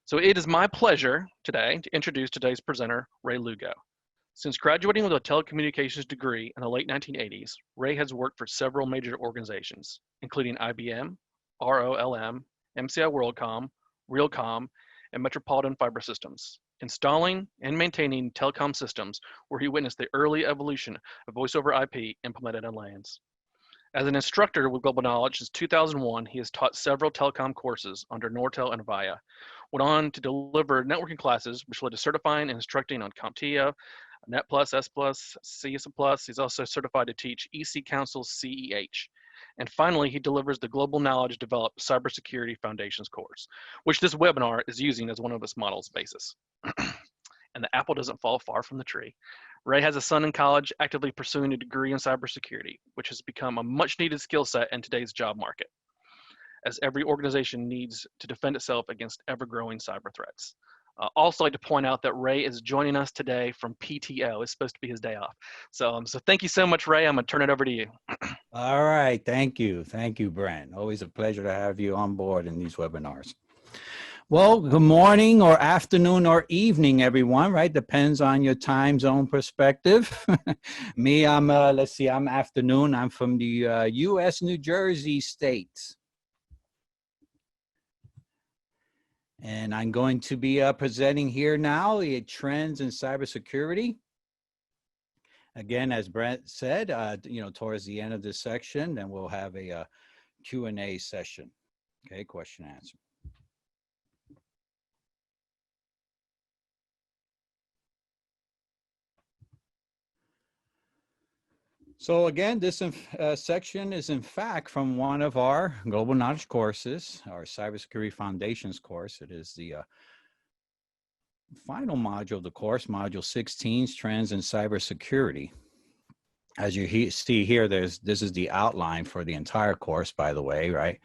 So it is my pleasure today to introduce today's presenter, Ray Lugo. Since graduating with a telecommunications degree in the late 1980s, Ray has worked for several major organizations, including IBM, ROLM, MCI WorldCom, Realcomm, and Metropolitan Fiber Systems, installing and maintaining telecom systems where he witnessed the early evolution of voice over IP implemented on LANs. As an instructor with GlobalKnowledge since 2001, he has taught several telecom courses under Nortel and Avaya, went on to deliver networking classes, which led to certifying and instructing on CompTIA, Net Plus, S Plus, CISA Plus. He's also certified to teach EC Council CEH. And finally, he delivers the GlobalKnowledge developed Cybersecurity Foundations course, which this webinar is using as one of its models basis. And the apple doesn't fall far from the tree. Ray has a son in college actively pursuing a degree in cybersecurity, which has become a much needed skill set in today's job market, as every organization needs to defend itself against ever-growing cyber threats. Also like to point out that Ray is joining us today from PTO. It's supposed to be his day off. So thank you so much, Ray. I'm gonna turn it over to you. All right, thank you. Thank you, Brent. Always a pleasure to have you on board in these webinars. Well, good morning or afternoon or evening, everyone, right? Depends on your time zone perspective. Me, I'm afternoon. I'm from the U.S. New Jersey state. And I'm going to be presenting here now the trends in cybersecurity. Again, as Brent said, towards the end of this section, then we'll have a Q&A session. Okay, question answer. So again, this section is in fact from one of our Global Knowledge courses, our Cybersecurity Foundations course. It is the final module of the course, Module 16, Trends in Cybersecurity. As you see here, this is the outline for the entire course, by the way, right?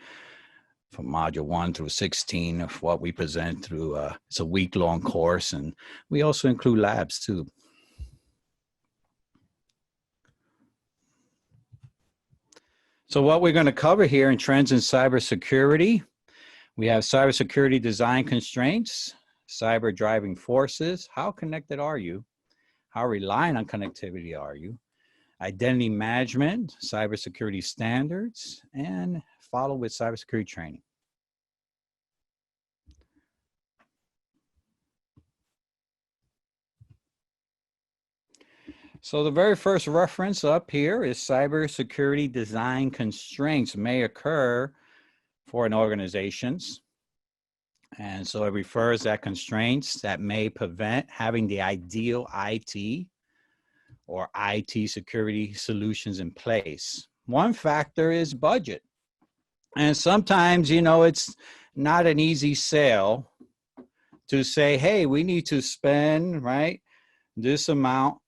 From Module 1 through 16 of what we present through, it's a week-long course, and we also include labs too. So what we're going to cover here in Trends in Cybersecurity, we have cybersecurity design constraints, cyber driving forces, how connected are you, how reliant on connectivity are you, identity management, cybersecurity standards, and follow with cybersecurity training. So the very first reference up here is cybersecurity design constraints may occur for an organizations. And so it refers to constraints that may prevent having the ideal IT or IT security solutions in place. One factor is budget. And sometimes, it's not an easy sale to say, hey, we need to spend, right, this amount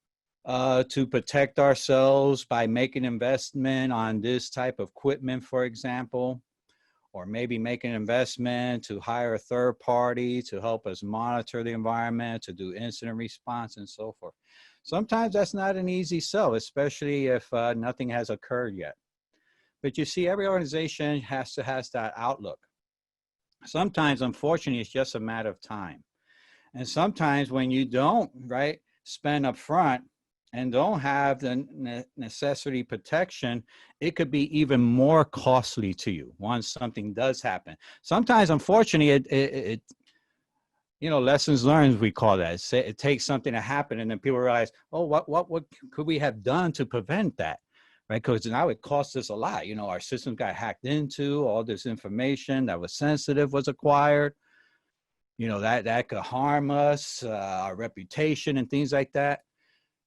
to protect ourselves by making investment on this type of equipment, for example, or maybe make an investment to hire a third party to help us monitor the environment, to do incident response and so forth. Sometimes that's not an easy sell, especially if nothing has occurred yet. But you see, every organization has that outlook. Sometimes, unfortunately, it's just a matter of time. And sometimes when you don't, right, spend up front, and don't have the necessity protection, it could be even more costly to you once something does happen. Sometimes, unfortunately, lessons learned, we call that. It takes something to happen, and then people realize, oh, what could we have done to prevent that, right? Because now it costs us a lot. Our system got hacked into, all this information that was sensitive was acquired. That could harm us, our reputation and things like that.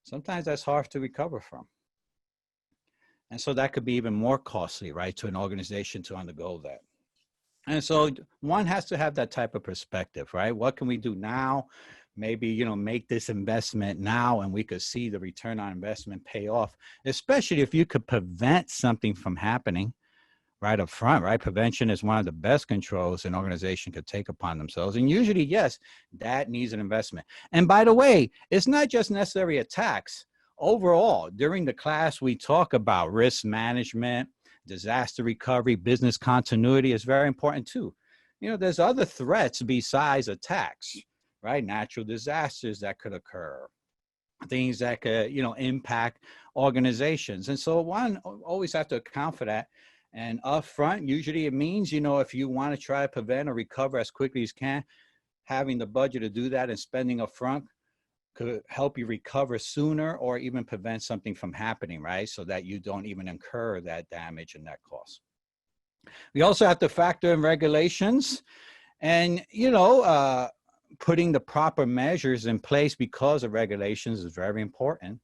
Sometimes that's hard to recover from. And so that could be even more costly, right, to an organization to undergo that. And so one has to have that type of perspective, right? What can we do now? Maybe, make this investment now and we could see the return on investment pay off, especially if you could prevent something from happening right up front, right? Prevention is one of the best controls an organization could take upon themselves. And usually, yes, that needs an investment. And by the way, it's not just necessary attacks. Overall, during the class, we talk about risk management, disaster recovery, business continuity is very important too. there's other threats besides attacks, right? Natural disasters that could occur, things that could, impact organizations. And so one always have to account for that. And upfront, usually it means, if you want to try to prevent or recover as quickly as you can, having the budget to do that and spending upfront could help you recover sooner or even prevent something from happening, right? So that you don't even incur that damage and that cost. We also have to factor in regulations and, putting the proper measures in place because of regulations is very important.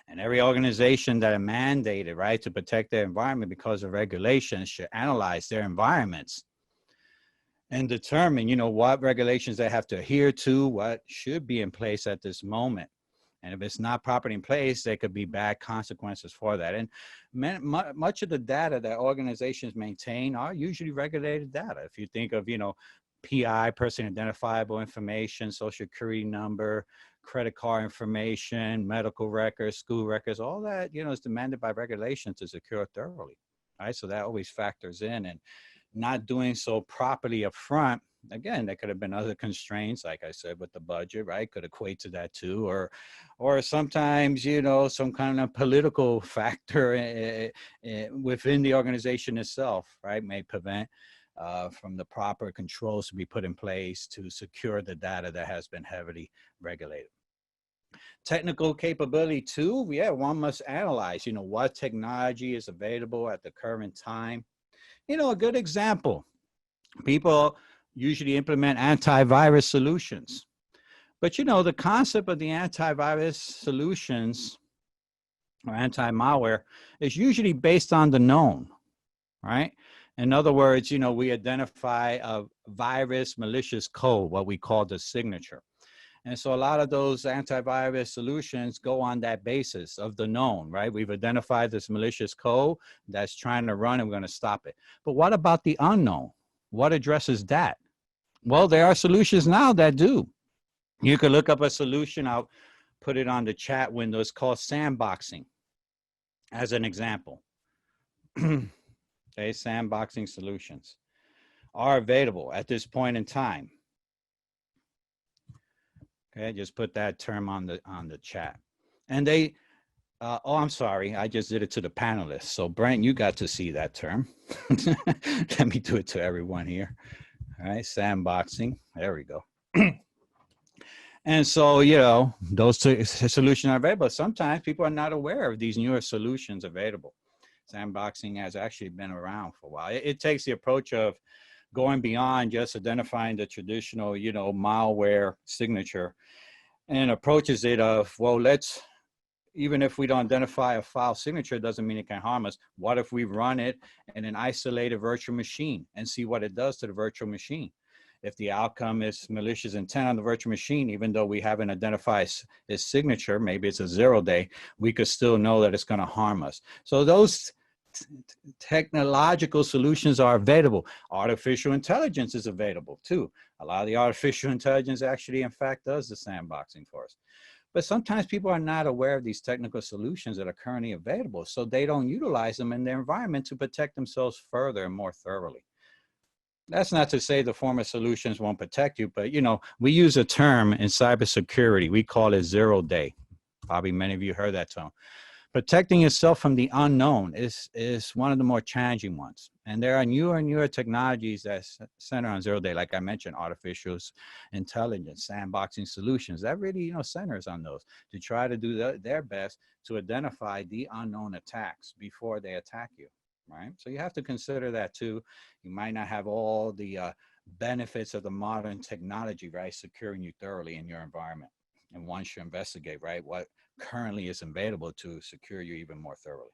And every organization that are mandated, right, to protect their environment because of regulations should analyze their environments and determine, what regulations they have to adhere to, what should be in place at this moment. And if it's not properly in place, there could be bad consequences for that. And much of the data that organizations maintain are usually regulated data. If you think of, PI, person identifiable information, social security number, credit card information, medical records, school records, all that, is demanded by regulations to secure thoroughly, right? So that always factors in, and not doing so properly up front, again, there could have been other constraints, like I said, with the budget, right? Could equate to that too, or sometimes, some kind of political factor within the organization itself, right, may prevent from the proper controls to be put in place to secure the data that has been heavily regulated. Technical capability too, one must analyze, what technology is available at the current time. A good example, people usually implement antivirus solutions. But, the concept of the antivirus solutions or anti-malware is usually based on the known, right? In other words, we identify a virus malicious code, what we call the signature. And so a lot of those antivirus solutions go on that basis of the known, right? We've identified this malicious code that's trying to run and we're going to stop it. But what about the unknown? What addresses that? Well, there are solutions now that do. You could look up a solution. I'll put it on the chat window. It's called sandboxing as an example. Okay, sandboxing solutions are available at this point in time. Okay, just put that term on the chat. And they, oh, I'm sorry, I just did it to the panelists. So Brent, you got to see that term. Let me do it to everyone here. All right, sandboxing, there we go. And so, those two solutions are available. Sometimes people are not aware of these newer solutions available. Sandboxing has actually been around for a while. It takes the approach of going beyond just identifying the traditional, malware signature and approaches it of, well, even if we don't identify a file signature, doesn't mean it can harm us. What if we run it in an isolated virtual machine and see what it does to the virtual machine? If the outcome is malicious intent on the virtual machine, even though we haven't identified its signature, maybe it's a 0-day, we could still know that it's going to harm us. So those technological solutions are available. Artificial intelligence is available too. A lot of the artificial intelligence actually, in fact, does the sandboxing for us. But sometimes people are not aware of these technical solutions that are currently available, so they don't utilize them in their environment to protect themselves further and more thoroughly. That's not to say the former solutions won't protect you, but we use a term in cybersecurity. We call it 0-day. Probably many of you heard that term. Protecting yourself from the unknown is one of the more challenging ones. And there are newer and newer technologies that center on 0-day, like I mentioned, artificial intelligence, sandboxing solutions. That really, centers on those to try to do their best to identify the unknown attacks before they attack you. Right? So you have to consider that too. You might not have all the benefits of the modern technology, right, securing you thoroughly in your environment. And once you investigate, right, what currently is available to secure you even more thoroughly.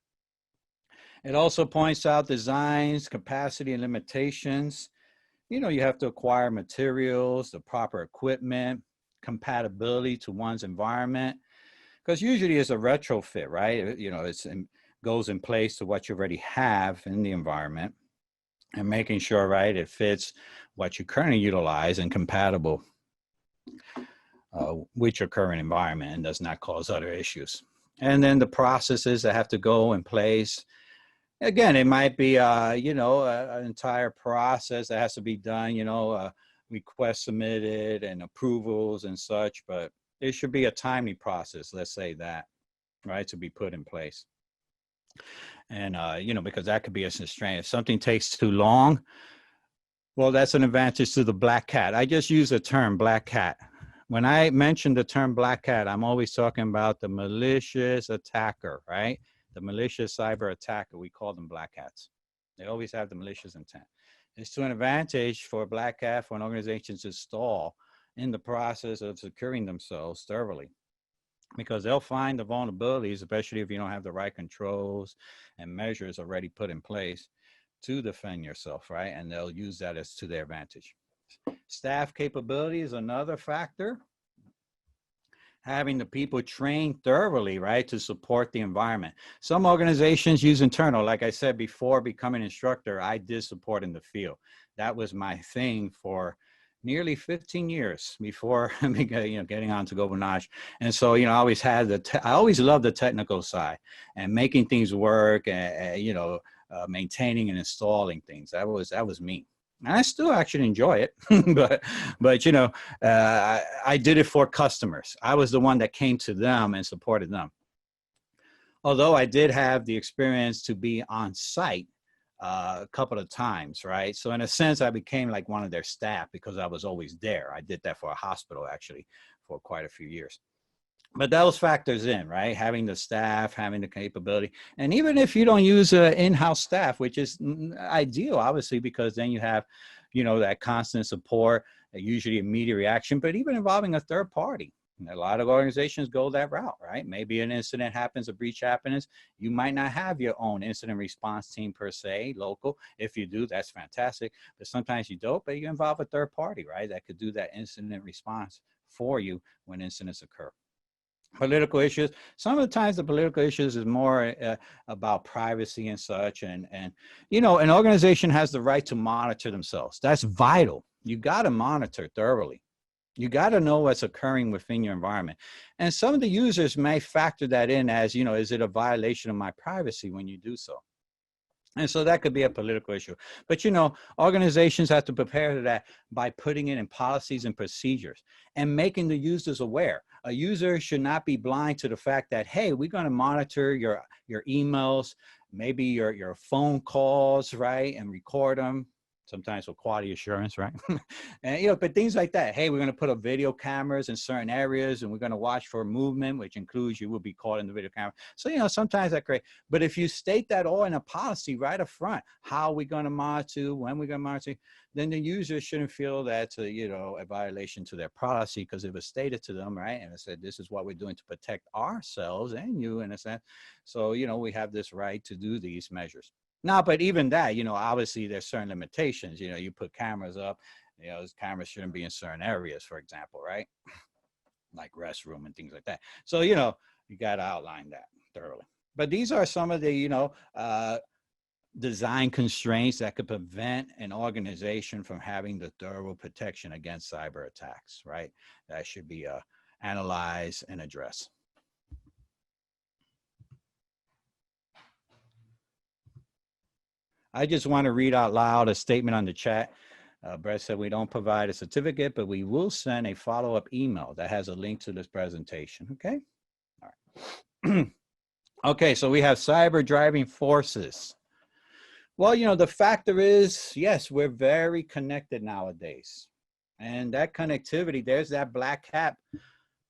It also points out designs, capacity, and limitations. You have to acquire materials, the proper equipment, compatibility to one's environment, because usually it's a retrofit, right? Goes in place to what you already have in the environment and making sure, right, it fits what you currently utilize and compatible with your current environment and does not cause other issues. And then the processes that have to go in place Again, it might be, you know, an entire process that has to be done, you know, requests submitted and approvals and such, but it should be a timely process, let's say that, right, to be put in place. And, you know, because that could be a constraint. If something takes too long, well, that's an advantage to the black cat. I just use the term black cat. When I mention the term black cat, I'm always talking about the malicious attacker, right? The malicious cyber attacker, we call them black hats. They always have the malicious intent. It's to an advantage for a black hat for an organization to stall in the process of securing themselves thoroughly, because they'll find the vulnerabilities, especially if you don't have the right controls and measures already put in place to defend yourself, right? And they'll use that as to their advantage. Staff capability is another factor. Having the people trained thoroughly, right, to support the environment. Some organizations use internal. Like I said, before becoming instructor, I did support in the field. That was my thing for nearly 15 years before you know, getting on to GlobalKnowledge. And so, you know, I always had I always loved the technical side and making things work and you know, maintaining and installing things. That was me. And I still actually enjoy it, but you know, I did it for customers. I was the one that came to them and supported them. Although I did have the experience to be on site a couple of times, right? So in a sense, I became like one of their staff because I was always there. I did that for a hospital actually for quite a few years. But those factors in, right? Having the staff, having the capability. And even if you don't use an in-house staff, which is ideal, obviously, because then you have, you know, that constant support, usually immediate reaction, but even involving a third party. A lot of organizations go that route, right? Maybe an incident happens, a breach happens. You might not have your own incident response team per se, local. If you do, that's fantastic. But sometimes you don't, but you involve a third party, right? That could do that incident response for you when incidents occur. Political issues. Some of the times the political issues is more about privacy and such. And, you know, an organization has the right to monitor themselves. That's vital. You got to monitor thoroughly. You got to know what's occurring within your environment. And some of the users may factor that in as, you know, is it a violation of my privacy when you do so? And so that could be a political issue. But, you know, organizations have to prepare for that by putting it in policies and procedures and making the users aware. A user should not be blind to the fact that, hey, we're going to monitor your emails, maybe your phone calls, right, and record them. Sometimes for quality assurance, right? And, you know, but things like that. Hey, we're going to put up video cameras in certain areas and we're going to watch for movement, which includes you will be caught in the video camera. So, you know, sometimes that's great. But if you state that all in a policy right up front, how we're going to monitor, when we're going to monitor, then the user shouldn't feel that's a, you know, a violation to their policy because it was stated to them, right? And it said, this is what we're doing to protect ourselves and you in a sense. So, you know, we have this right to do these measures. No, but even that, you know, obviously there's certain limitations. You know, you put cameras up, you know, those cameras shouldn't be in certain areas, for example, right? Like restroom and things like that. So, you know, you got to outline that thoroughly. But these are some of the, you know, design constraints that could prevent an organization from having the thorough protection against cyber attacks, right? That should be analyzed and addressed. I just want to read out loud a statement on the chat. Brett said, we don't provide a certificate, but we will send a follow-up email that has a link to this presentation, okay? All right. Okay, so we have cyber driving forces. Well, you know, the factor is, yes, we're very connected nowadays. And that connectivity, there's that black hat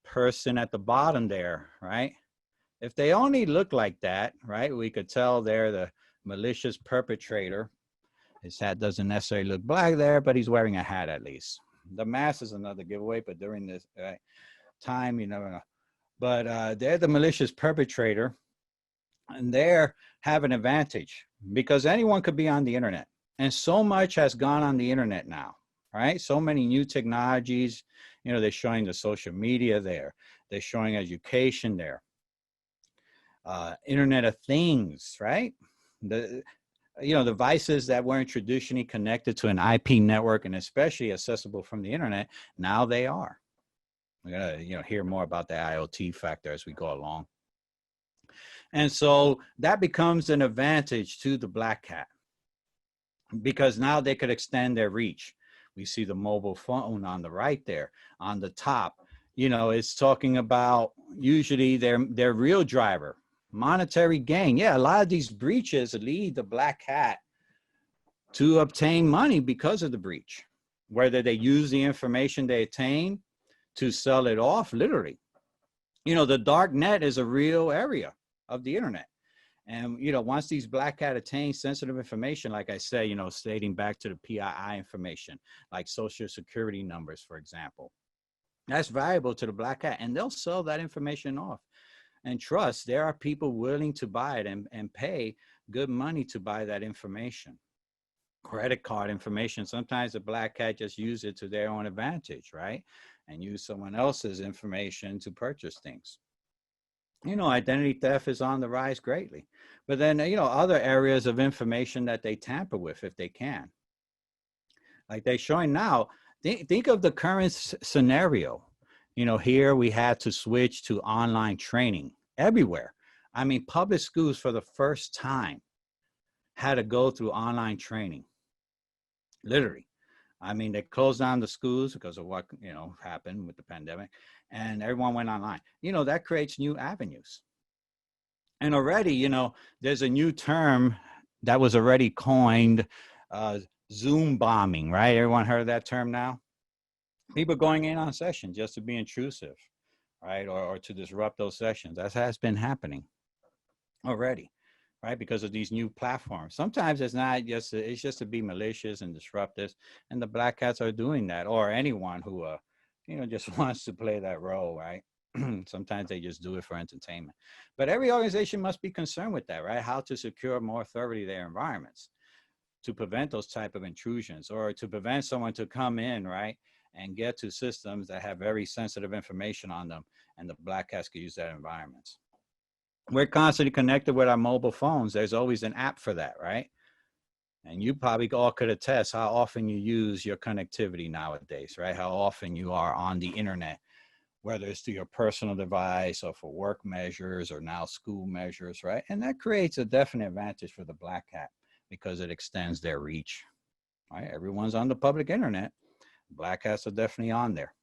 person at the bottom there, right? If they only look like that, right, we could tell they're the malicious perpetrator. His hat doesn't necessarily look black there, but he's wearing a hat at least. The mask is another giveaway, but during this time, you never know. But they're the malicious perpetrator, and they're have an advantage because anyone could be on the internet. And so much has gone on the internet now, right? So many new technologies, you know, they're showing the social media there. They're showing education there. Internet of Things, right? The, you know, devices that weren't traditionally connected to an IP network and especially accessible from the internet, now they are. We're gonna, you know, hear more about the IoT factor as we go along. And so that becomes an advantage to the black hat because now they could extend their reach. We see the mobile phone on the right there, on the top. You know, it's talking about usually their real driver, monetary gain. Yeah, a lot of these breaches lead the black hat to obtain money because of the breach, whether they use the information they attain to sell it off, literally. You know, the dark net is a real area of the internet. And, you know, once these black hat attain sensitive information, like I say, you know, stating back to the PII information, like social security numbers, for example, that's valuable to the black hat, and they'll sell that information off. And trust, there are people willing to buy it and pay good money to buy that information. Credit card information, sometimes the black hat just use it to their own advantage, right? And use someone else's information to purchase things. You know, identity theft is on the rise greatly. But then, you know, other areas of information that they tamper with if they can. Like they're showing now, think of the current scenario. You know, here we had to switch to online training everywhere. I mean, public schools for the first time had to go through online training, literally. I mean, they closed down the schools because of what, you know, happened with the pandemic, and everyone went online. You know, that creates new avenues. And already, you know, there's a new term that was already coined, Zoom bombing, right? Everyone heard of that term now? People going in on sessions just to be intrusive, right? Or to disrupt those sessions. That has been happening already, right? Because of these new platforms. Sometimes it's not just, it's just to be malicious and disruptive. And the black hats are doing that, or anyone who, you know, just wants to play that role, right? Sometimes they just do it for entertainment. But every organization must be concerned with that, right? How to secure more thoroughly their environments to prevent those type of intrusions, or to prevent someone to come in, right, and get to systems that have very sensitive information on them, and the black hats can use that environments. We're constantly connected with our mobile phones. There's always an app for that, right? And you probably all could attest how often you use your connectivity nowadays, right? How often you are on the internet, whether it's to your personal device or for work measures or now school measures, right? And that creates a definite advantage for the black hat because it extends their reach, right? Everyone's on the public internet. Black hats are definitely on there.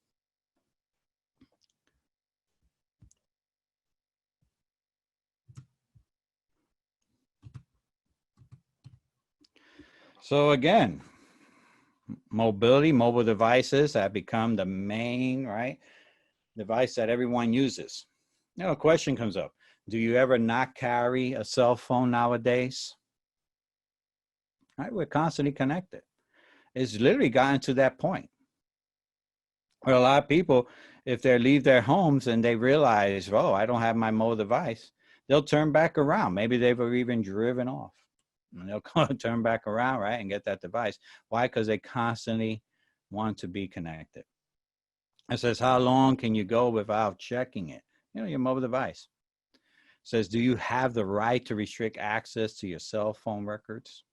So again, mobility, mobile devices have become the main, right, device that everyone uses. Now a question comes up. Do you ever not carry a cell phone nowadays? Right, we're constantly connected. It's literally gotten to that point where a lot of people, if they leave their homes and they realize, oh, I don't have my mobile device, they'll turn back around. Maybe they've even driven off. And they'll turn back around, right, and get that device. Why? Because they constantly want to be connected. It says, how long can you go without checking it? You know, your mobile device. It says, do you have the right to restrict access to your cell phone records?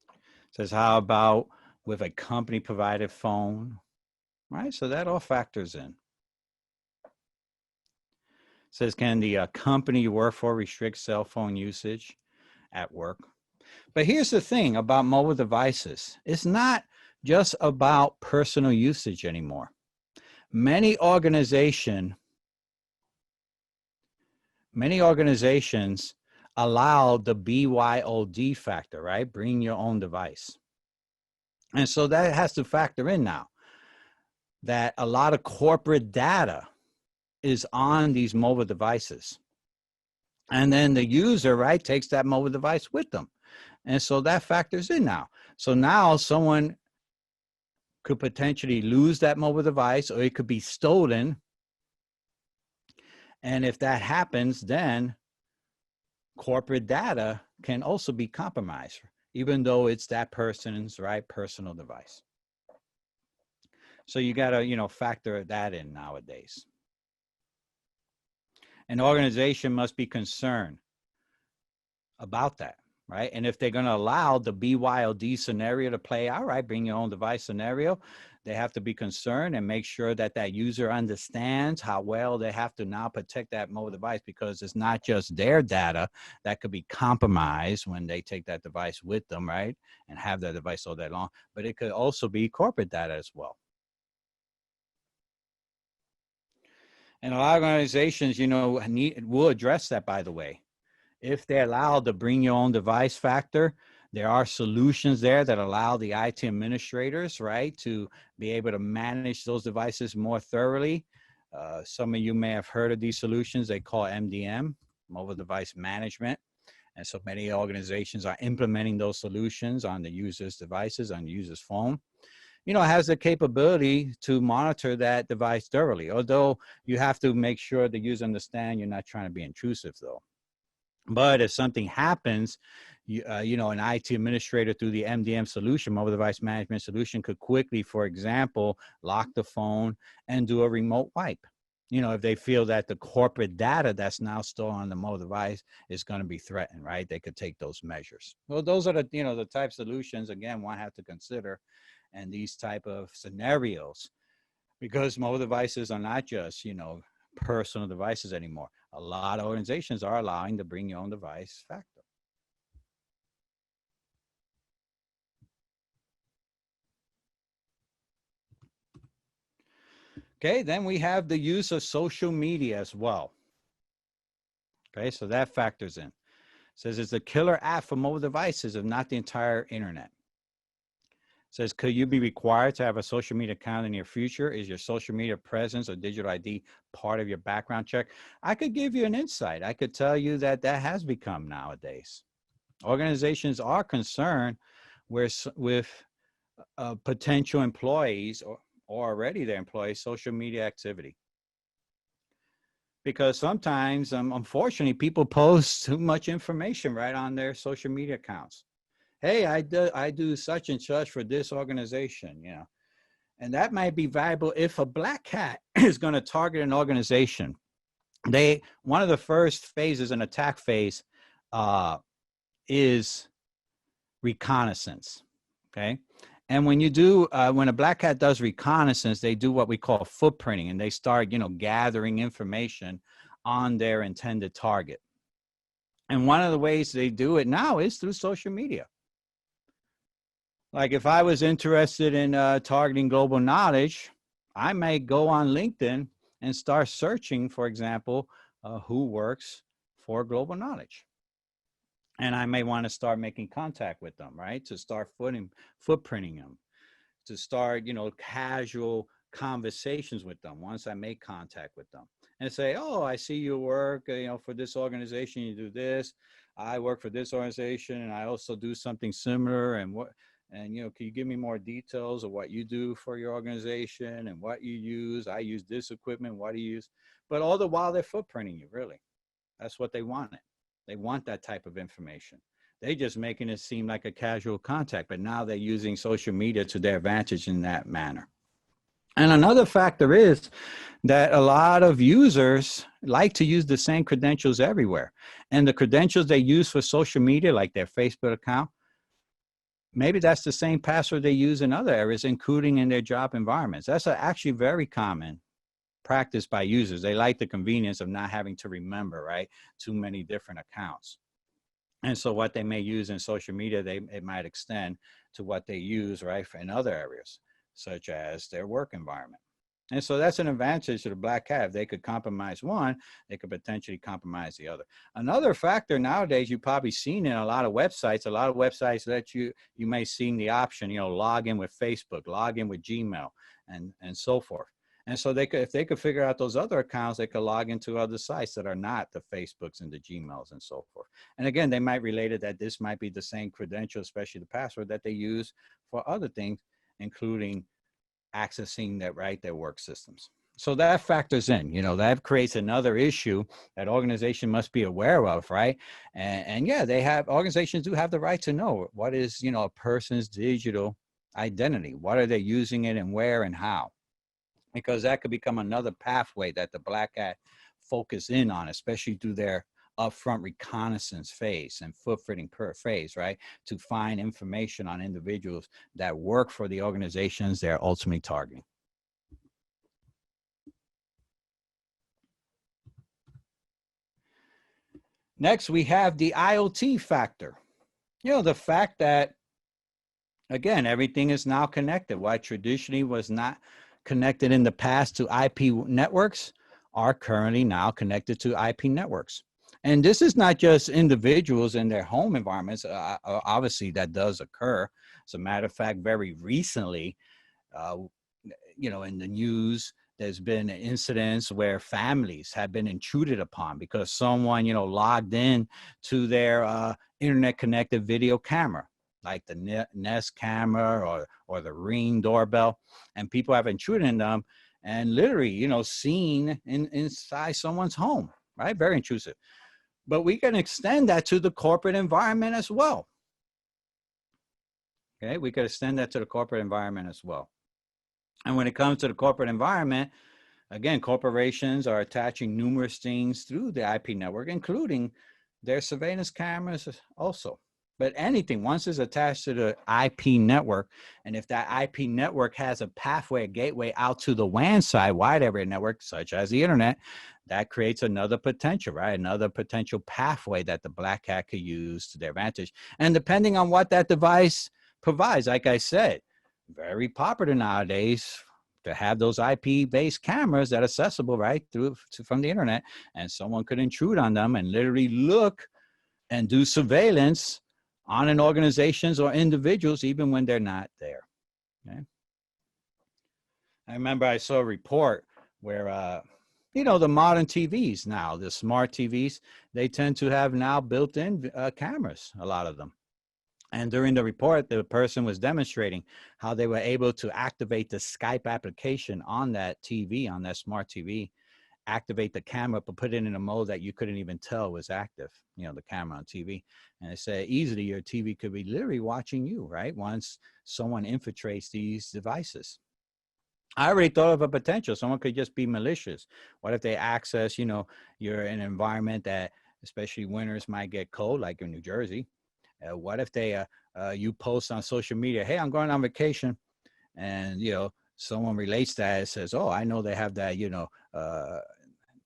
It says, how about with a company provided phone? Right, so that all factors in. It says, can the company you work for restrict cell phone usage at work? But here's the thing about mobile devices. It's not just about personal usage anymore. Many organizations allow the BYOD factor, right? Bring your own device. And so that has to factor in now that a lot of corporate data is on these mobile devices. And then the user, right, takes that mobile device with them. And so that factors in now. So now someone could potentially lose that mobile device, or it could be stolen. And if that happens, then corporate data can also be compromised, even though it's that person's, right, personal device. So you got to, you know, factor that in nowadays. An organization must be concerned about that, right? And if they're going to allow the BYOD scenario to play out, right, bring your own device scenario, they have to be concerned and make sure that that user understands how well they have to now protect that mobile device, because it's not just their data that could be compromised when they take that device with them, right, and have that device all day long, but it could also be corporate data as well. And a lot of organizations, you know, will address that, by the way. If they're allowed to bring your own device factor, there are solutions there that allow the IT administrators, right, to be able to manage those devices more thoroughly. Some of you may have heard of these solutions. They call MDM, mobile device management. And so many organizations are implementing those solutions on the user's devices, on the user's phone. You know, has the capability to monitor that device thoroughly, although you have to make sure the user understand you're not trying to be intrusive, though. But if something happens, you know, an IT administrator through the MDM solution, mobile device management solution, could quickly, for example, lock the phone and do a remote wipe. You know, if they feel that the corporate data that's now stored on the mobile device is going to be threatened, right? They could take those measures. Well, those are the, you know, the type of solutions, again, one have to consider and these type of scenarios, because mobile devices are not just, you know, personal devices anymore. A lot of organizations are allowing to bring your own device factor. Okay, then we have the use of social media as well. Okay, so that factors in. It says it's a killer app for mobile devices, if not the entire internet. It says, could you be required to have a social media account in your future? Is your social media presence or digital ID part of your background check? I could give you an insight. I could tell you that that has become nowadays. Organizations are concerned with potential employees or already their employees' social media activity. Because sometimes, unfortunately, people post too much information right on their social media accounts. Hey, I do such and such for this organization, you know, and that might be valuable if a black hat is going to target an organization. One of the first phases, an attack phase, is reconnaissance. Okay. And when you do, when a black hat does reconnaissance, they do what we call footprinting, and they start, you know, gathering information on their intended target. And one of the ways they do it now is through social media. Like if I was interested in targeting GlobalKnowledge, I may go on LinkedIn and start searching, for example, who works for GlobalKnowledge. And I may want to start making contact with them, right? To start footprinting them, to start, you know, casual conversations with them once I make contact with them. And say, oh, I see you work, you know, for this organization, you do this. I work for this organization and I also do something similar. And, you know, can you give me more details of what you do for your organization and what you use? I use this equipment, what do you use? But all the while they're footprinting you, really. That's what they wanted. They want that type of information. They just making it seem like a casual contact, but now they're using social media to their advantage in that manner. And another factor is that a lot of users like to use the same credentials everywhere. And the credentials they use for social media, like their Facebook account, maybe that's the same password they use in other areas, including in their job environments. That's actually very common practice by users. They like the convenience of not having to remember, right, too many different accounts. And so what they may use in social media, it might extend to what they use, right, in other areas, such as their work environment. And so that's an advantage to the black hat. If they could compromise one, they could potentially compromise the other. Another factor nowadays, you've probably seen in a lot of websites let you may see the option, you know, log in with Facebook, log in with Gmail, and so forth. And so if they could figure out those other accounts, they could log into other sites that are not the Facebooks and the Gmails and so forth. And again, they might relate it that this might be the same credential, especially the password that they use for other things, including accessing their work systems. So that factors in, you know, that creates another issue that organization must be aware of, right? And yeah, organizations do have the right to know what is, you know, a person's digital identity. What are they using it and where and how? Because that could become another pathway that the black hat focus in on, especially through their upfront reconnaissance phase and footprinting phase, right? To find information on individuals that work for the organizations they're ultimately targeting. Next, we have the IoT factor. You know, the fact that, again, everything is now connected. What traditionally was not connected in the past to IP networks are currently now connected to IP networks. And this is not just individuals in their home environments. Obviously, that does occur. As a matter of fact, very recently, you know, in the news, there's been incidents where families have been intruded upon because someone, you know, logged in to their internet connected video camera, like the Nest camera or the Ring doorbell, and people have intruded in them and literally, you know, seen inside someone's home, right? Very intrusive. But we can extend that to the corporate environment as well. Okay, we could extend that to the corporate environment as well. And when it comes to the corporate environment, again, corporations are attaching numerous things through the IP network, including their surveillance cameras also. But anything, once it's attached to the IP network, and if that IP network has a pathway, a gateway out to the WAN side, wide area network, such as the internet, that creates another potential, right? Another potential pathway that the black hat could use to their advantage. And depending on what that device provides, like I said, very popular nowadays to have those IP-based cameras that are accessible right through from the internet, and someone could intrude on them and literally look and do surveillance on an organizations or individuals even when they're not there. Okay. I remember I saw a report where you know, the modern TVs now, the smart TVs, they tend to have now built-in cameras, a lot of them. And during the report, the person was demonstrating how they were able to activate the Skype application on that TV, on that smart TV, activate the camera, but put it in a mode that you couldn't even tell was active, you know, the camera on TV. And it said easily your TV could be literally watching you, right? Once someone infiltrates these devices. I already thought of a potential. Someone could just be malicious. What if they access, you know, you're in an environment that, especially winters, might get cold, like in New Jersey. What if they, you post on social media, hey, I'm going on vacation, and, you know, someone relates that and says, oh, I know they have that, you know,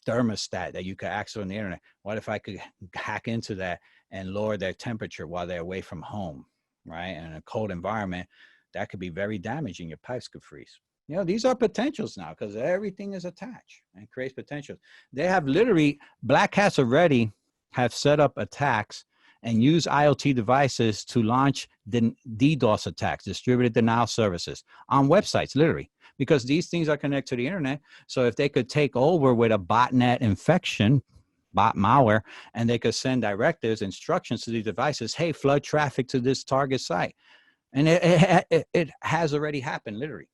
thermostat that you could access on the internet. What if I could hack into that and lower their temperature while they're away from home, right? And in a cold environment, that could be very damaging. Your pipes could freeze. You know, these are potentials now because everything is attached and creates potentials. They have literally, black hats already have set up attacks and use IoT devices to launch the DDoS attacks, distributed denial services, on websites, literally, because these things are connected to the internet. So if they could take over with a botnet infection, bot malware, and they could send directives, instructions to these devices, hey, flood traffic to this target site. And it has already happened, literally.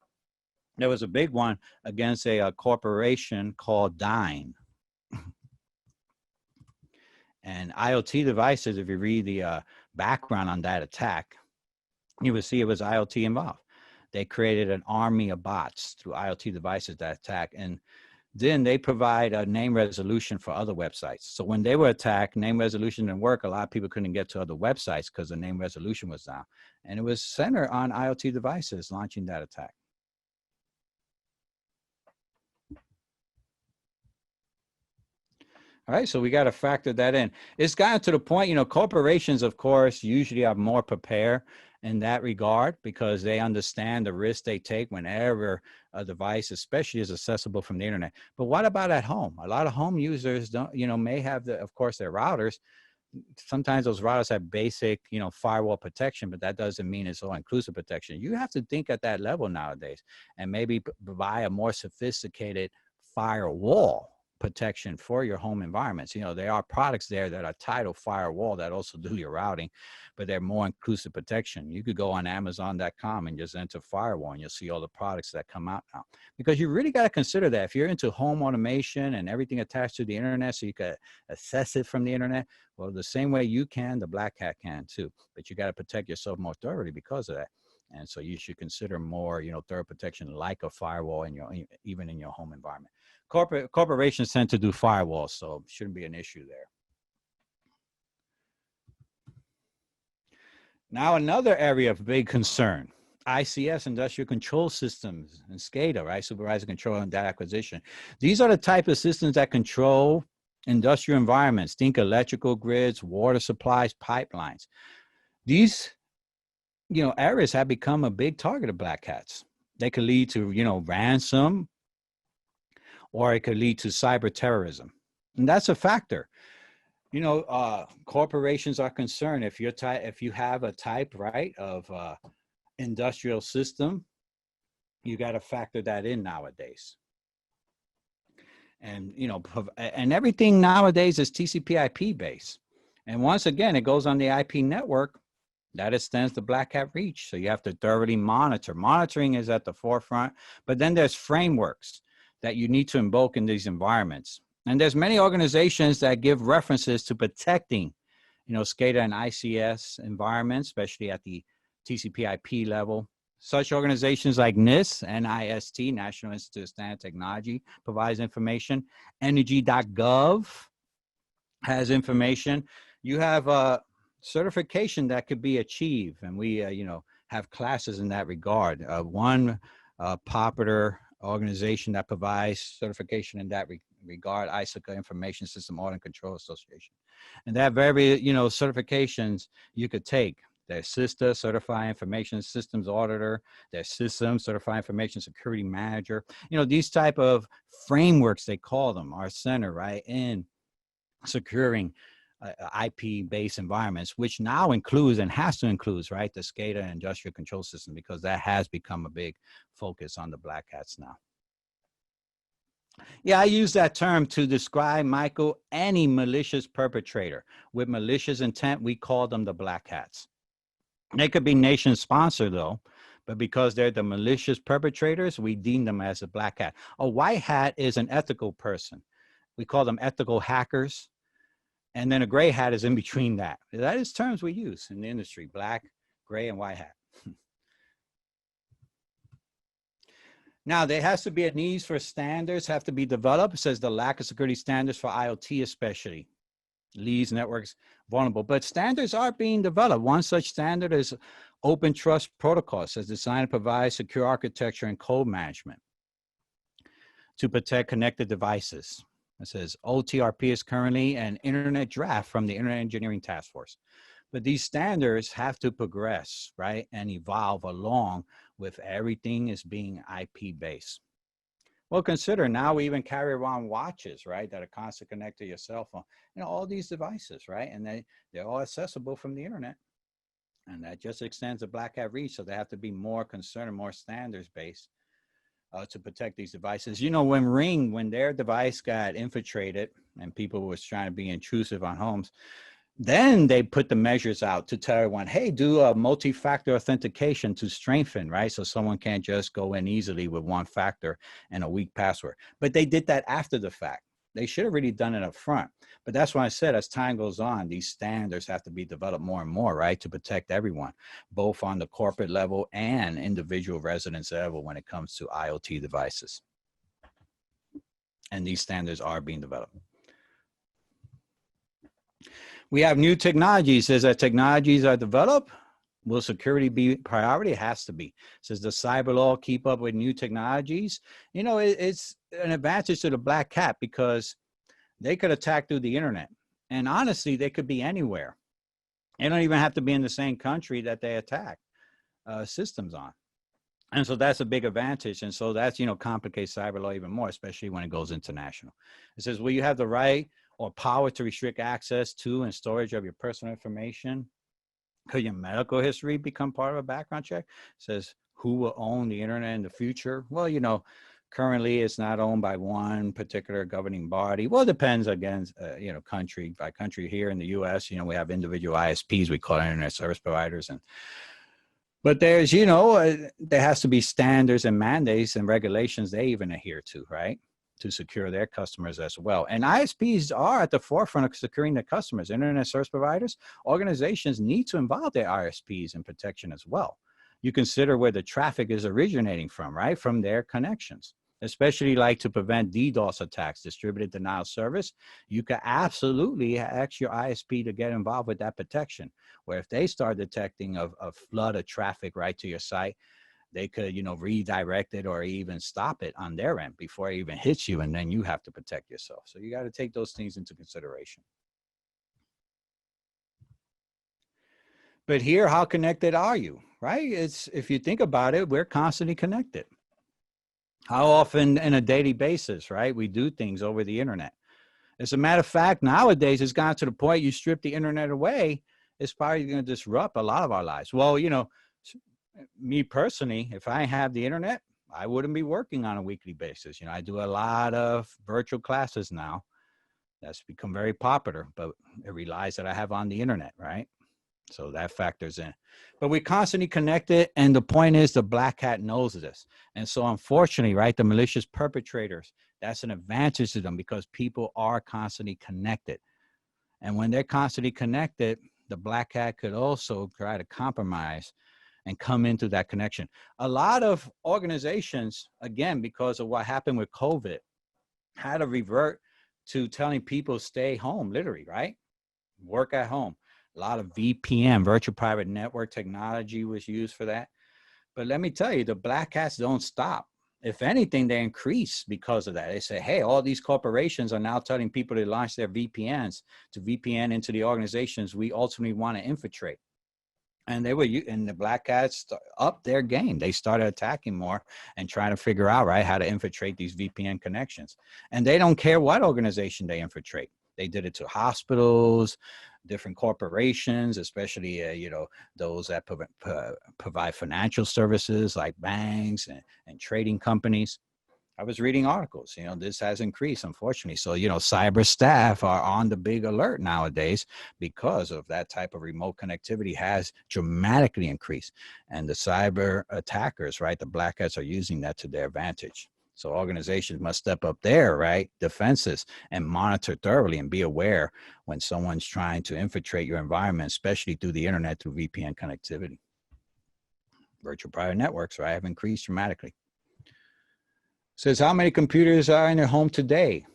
There was a big one against a corporation called Dyn. And IoT devices, if you read the background on that attack, you will see it was IoT involved. They created an army of bots through IoT devices that attack. And then they provide a name resolution for other websites. So when they were attacked, name resolution didn't work. A lot of people couldn't get to other websites because the name resolution was down. And it was centered on IoT devices launching that attack. All right, so we got to factor that in. It's gotten to the point, you know, corporations, of course, usually are more prepared in that regard because they understand the risk they take whenever a device, especially, is accessible from the internet. But what about at home? A lot of home users don't, you know, may have of course, their routers. Sometimes those routers have basic, you know, firewall protection, but that doesn't mean it's all inclusive protection. You have to think at that level nowadays and maybe buy a more sophisticated firewall protection for your home environments. You know, there are products there that are titled firewall that also do your routing, but they're more inclusive protection. You could go on Amazon.com and just enter firewall and you'll see all the products that come out now. Because you really got to consider that if you're into home automation and everything attached to the internet so you can access it from the internet, well, the same way you can, the black hat can too. But you got to protect yourself more thoroughly because of that. And so you should consider more, you know, thorough protection like a firewall in your, even in your home environment. Corporations tend to do firewalls, so shouldn't be an issue there. Now, another area of big concern, ICS, industrial control systems, and SCADA, right? Supervisor control and data acquisition. These are the type of systems that control industrial environments. Think electrical grids, water supplies, pipelines. These, areas have become a big target of black hats. They could lead to, ransom, or it could lead to cyber terrorism. And that's a factor. Corporations are concerned if you have a type, right, of industrial system, you got to factor that in nowadays. And, and everything nowadays is TCP/IP based. And once again, it goes on the IP network that extends the black hat reach. So you have to thoroughly monitor. Monitoring is at the forefront, but then there's frameworks that you need to invoke in these environments. And there's many organizations that give references to protecting, SCADA and ICS environments, especially at the TCP/IP level. Such organizations like NIST, NIST, National Institute of Standard Technology, provides information. Energy.gov has information. You have a certification that could be achieved, and we, have classes in that regard. One popular organization that provides certification in that regard, ISACA, Information System Audit and Control Association. And that very, certifications you could take. There's SISTA, Certified Information Systems Auditor. There's SISM, Certified Information Security Manager. These type of frameworks, they call them, are centered, right, in securing IP-based environments, which now includes and has to include, right, the SCADA industrial control system, because that has become a big focus on the black hats now. Yeah, I use that term to describe, Michael, any malicious perpetrator. With malicious intent, we call them the black hats. They could be nation sponsored though, but because they're the malicious perpetrators, we deem them as a black hat. A white hat is an ethical person. We call them ethical hackers. And then a gray hat is in between that. That is terms we use in the industry: black, gray, and white hat. Now, there has to be a need for standards have to be developed. It says the lack of security standards for IoT especially leaves networks vulnerable. But standards are being developed. One such standard is Open Trust Protocol. It says designed to provide secure architecture and code management to protect connected devices. It says OTRP is currently an internet draft from the Internet Engineering Task Force. But these standards have to progress, right, and evolve along with everything is being IP based. Well, consider now we even carry around watches, right, that are constantly connected to your cell phone. All these devices, right, and they're all accessible from the internet. And that just extends the black hat reach. So they have to be more concerned and more standards based to protect these devices. When their device got infiltrated and people was trying to be intrusive on homes, then they put the measures out to tell everyone, hey, do a multi-factor authentication to strengthen, right? So someone can't just go in easily with one factor and a weak password. But they did that after the fact. They should have really done it up front. But that's why I said, as time goes on, these standards have to be developed more and more, right, to protect everyone, both on the corporate level and individual residence level when it comes to IoT devices. And these standards are being developed. We have new technologies. As that technologies are developed, will security be priority? It has to be. It says the cyber law keep up with new technologies. It's an advantage to the black hat because they could attack through the internet. And honestly, they could be anywhere. They don't even have to be in the same country that they attack systems on. And so that's a big advantage. And so that's, complicates cyber law even more, especially when it goes international. It says, will you have the right or power to restrict access to and storage of your personal information? Could your medical history become part of a background check? It says, who will own the internet in the future? Well, currently it's not owned by one particular governing body. Well, it depends again, country by country. Here in the US, we have individual ISPs, we call internet service providers. But there's, there has to be standards and mandates and regulations they even adhere to, right, to secure their customers as well. And ISPs are at the forefront of securing their customers. Internet service providers, organizations need to involve their ISPs in protection as well. You consider where the traffic is originating from, right, from their connections. especially like to prevent DDoS attacks, distributed denial of service. You can absolutely ask your ISP to get involved with that protection, where if they start detecting a flood of traffic right to your site, they could, redirect it or even stop it on their end before it even hits you, and then you have to protect yourself. So you got to take those things into consideration. But here, how connected are you, right? If you think about it, we're constantly connected. How often in a daily basis, right? We do things over the internet. As a matter of fact, nowadays it's gotten to the point you strip the internet away, it's probably going to disrupt a lot of our lives. Well, me personally, if I have the internet, I wouldn't be working on a weekly basis. I do a lot of virtual classes now. That's become very popular, but it relies that I have on the internet, right? So that factors in. But we're constantly connected, and the point is the black hat knows this. And so unfortunately, right, the malicious perpetrators, that's an advantage to them because people are constantly connected. And when they're constantly connected, the black hat could also try to compromise and come into that connection. A lot of organizations, again, because of what happened with COVID, had to revert to telling people stay home, literally, right? Work at home. A lot of VPN, virtual private network technology was used for that. But let me tell you, the black hats don't stop. If anything, they increase because of that. They say, hey, all these corporations are now telling people to launch their VPNs to VPN into the organizations we ultimately want to infiltrate. And the black hats upped their game. They started attacking more and trying to figure out, right, how to infiltrate these VPN connections. And they don't care what organization they infiltrate. They did it to hospitals, different corporations, especially, those that provide financial services like banks and trading companies. I was reading articles, this has increased, unfortunately. So, cyber staff are on the big alert nowadays because of that type of remote connectivity has dramatically increased. And the cyber attackers, right, the black hats are using that to their advantage. So organizations must step up their, right, defenses and monitor thoroughly and be aware when someone's trying to infiltrate your environment, especially through the internet, through VPN connectivity. Virtual private networks, right, have increased dramatically. Says, how many computers are in your home today?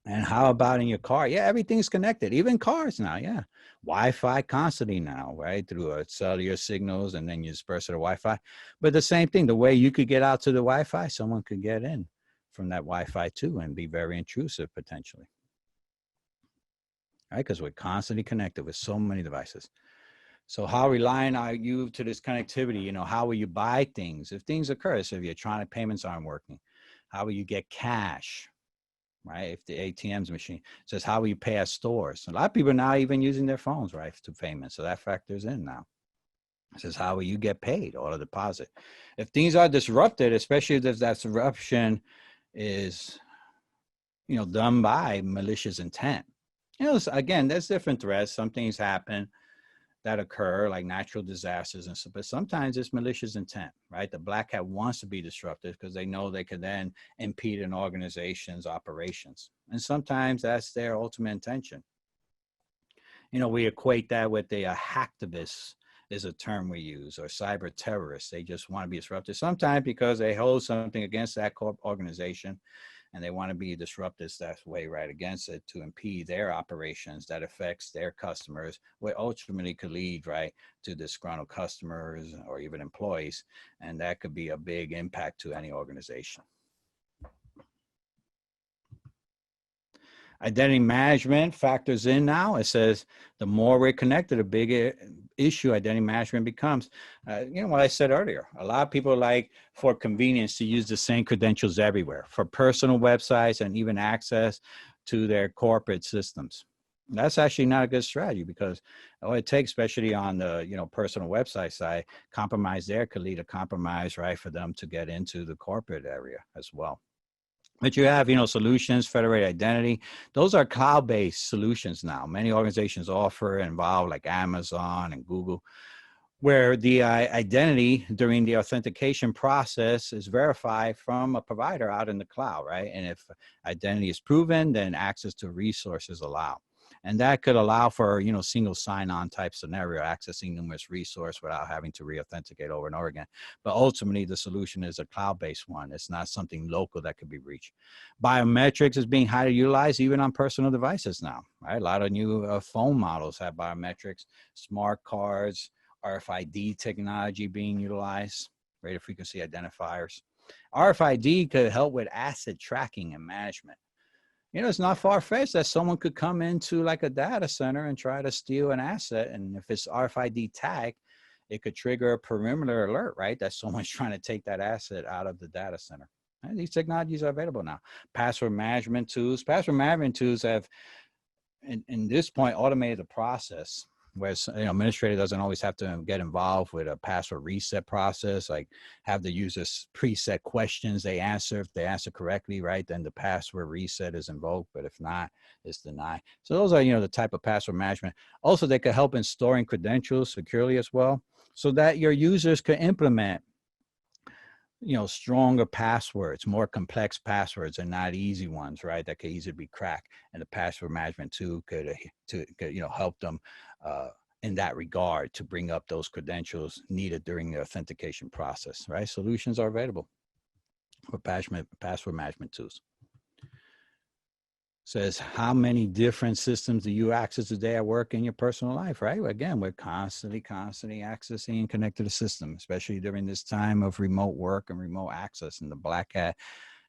And how about in your car? Yeah, everything's connected, even cars now. Yeah. Wi-Fi constantly now, right? Through cellular signals, and then you disperse to the Wi-Fi. But the same thing, the way you could get out to the Wi-Fi, someone could get in from that Wi-Fi too and be very intrusive potentially. Right? Because we're constantly connected with so many devices. So how reliant are you to this connectivity? How will you buy things if things occur? So if your electronic payments aren't working, how will you get cash, right? If the ATM's machine says, how will you pay at stores? A lot of people are now even using their phones, right, to payment. So that factors in now. It says, how will you get paid or a deposit? If things are disrupted, especially if that disruption is, done by malicious intent. Again, there's different threats. Some things happen that occur, like natural disasters and stuff, but sometimes it's malicious intent, right? The black hat wants to be disruptive because they know they can then impede an organization's operations. And sometimes that's their ultimate intention. We equate that with the hacktivists is a term we use, or cyber terrorists. They just want to be disruptive, sometimes because they hold something against that organization and they want to be disruptive that way right against it to impede their operations that affects their customers, what ultimately could lead right to disgruntled customers or even employees. And that could be a big impact to any organization. Identity management factors in now. It says the more we're connected, the bigger issue identity management becomes. What I said earlier, a lot of people like for convenience to use the same credentials everywhere for personal websites and even access to their corporate systems. That's actually not a good strategy because all it takes, especially on the personal website side, compromise there could lead to compromise, right, for them to get into the corporate area as well. But you have, solutions, federated identity. Those are cloud-based solutions now. Many organizations offer and involve like Amazon and Google, where the identity during the authentication process is verified from a provider out in the cloud, right? And if identity is proven, then access to resources allowed. And that could allow for, single sign-on type scenario, accessing numerous resources without having to re-authenticate over and over again. But ultimately, the solution is a cloud-based one. It's not something local that could be reached. Biometrics is being highly utilized even on personal devices now, right? A lot of new phone models have biometrics, smart cards, RFID technology being utilized, radio frequency identifiers. RFID could help with asset tracking and management. It's not far-fetched that someone could come into like a data center and try to steal an asset. And if it's RFID tag, it could trigger a perimeter alert, right? That someone's trying to take that asset out of the data center. And these technologies are available now. Password management tools. Password management tools have, in this point, automated the process where administrator doesn't always have to get involved with a password reset process, like have the users preset questions they answer. If they answer correctly, right, then the password reset is invoked, but if not, it's denied. So those are, the type of password management. Also, they could help in storing credentials securely as well, so that your users can implement stronger passwords, more complex passwords, and not easy ones, right? That could easily be cracked. And the password management tool could help them in that regard to bring up those credentials needed during the authentication process, right? Solutions are available for password management tools. Says, how many different systems do you access today at work in your personal life, right? Again, we're constantly accessing and connected to the system, especially during this time of remote work and remote access. And the Black Hat